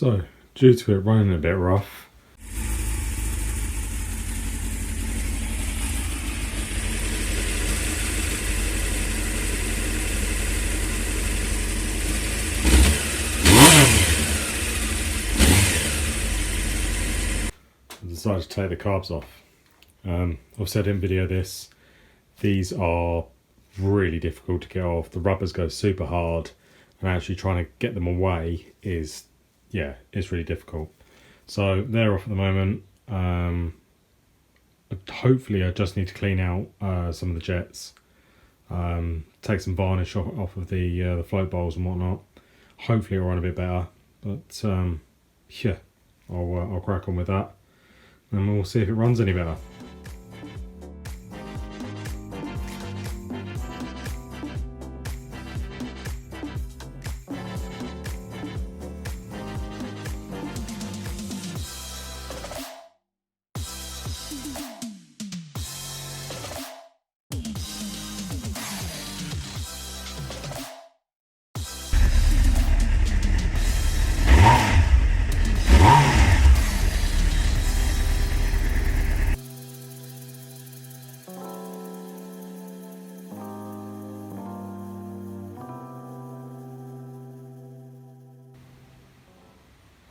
So, due to it running a bit rough, I decided to take the carbs off. Obviously I didn't video this. These are really difficult to get off. The rubbers go super hard, and actually trying to get them away is, yeah, it's really difficult. So they're off at the moment. Hopefully I just need to clean out some of the jets, take some varnish off of the float bowls and whatnot. Hopefully it'll run a bit better, but yeah, I'll crack on with that and we'll see if it runs any better.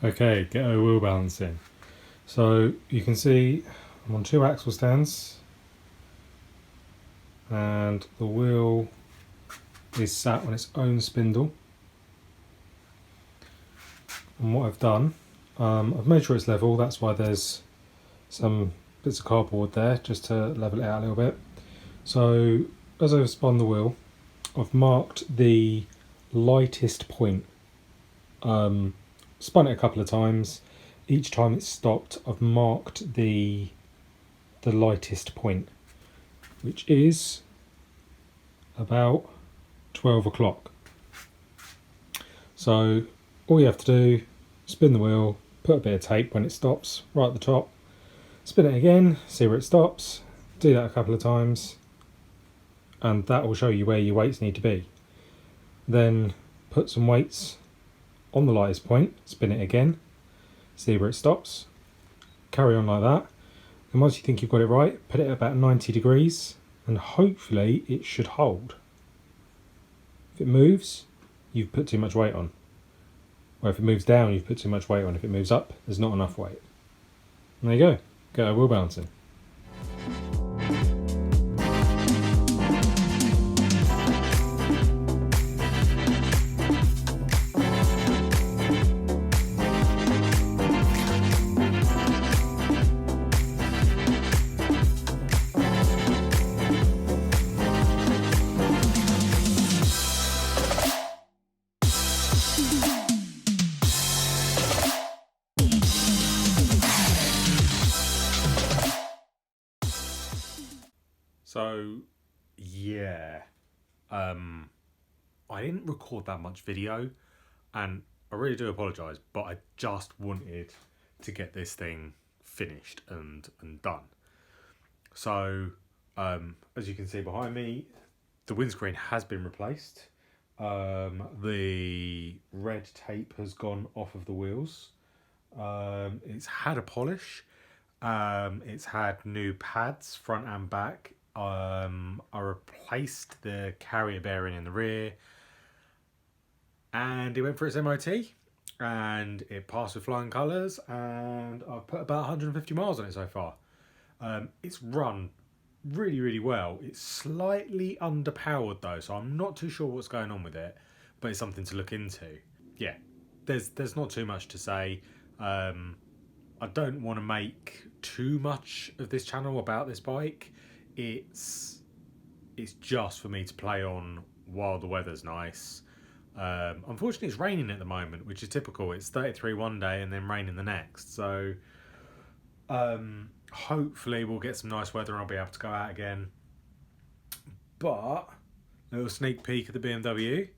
Okay, get our wheel balance in. So you can see I'm on 2 axle stands and the wheel is sat on its own spindle. And what I've done, I've made sure it's level. That's why there's some bits of cardboard there, just to level it out a little bit. So as I've spun the wheel, I've marked the lightest point. Spun it a couple of times. Each time it's stopped, I've marked the lightest point, which is about 12 o'clock. So all you have to do, spin the wheel, put a bit of tape when it stops right at the top, spin it again, see where it stops, do that a couple of times, and that will show you where your weights need to be. Then put some weights on the lightest point, spin it again, see where it stops, carry on like that, and once you think you've got it right, put it at about 90 degrees and hopefully it should hold. If it moves, you've put too much weight on. Or if it moves down, you've put too much weight on. If it moves up, there's not enough weight. And there you go, get our wheel balancing. So yeah, I didn't record that much video and I really do apologise, but I just wanted to get this thing finished and done. So as you can see behind me, the windscreen has been replaced. The red tape has gone off of the wheels. It's had a polish. It's had new pads front and back. I replaced the carrier bearing in the rear, and it went for its MOT and it passed with flying colours, and I've put about 150 miles on it so far. It's run really well. It's slightly underpowered though, so I'm not too sure what's going on with it, but it's something to look into. Yeah, there's not too much to say. I don't want to make too much of this channel about this bike. It's just for me to play on while the weather's nice. Unfortunately it's raining at the moment, which is typical. It's 33 one day and then raining the next, so hopefully we'll get some nice weather and I'll be able to go out again. But a little sneak peek at the BMW,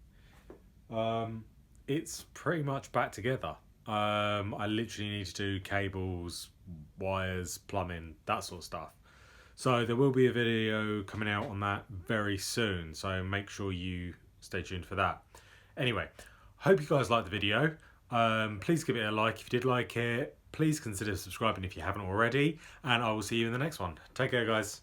it's pretty much back together. I literally need to do cables, wires, plumbing, that sort of stuff. So there will be a video coming out on that very soon, so make sure you stay tuned for that. Anyway, hope you guys liked the video. Please give it a like if you did like it. Please consider subscribing if you haven't already, and I will see you in the next one. Take care, guys.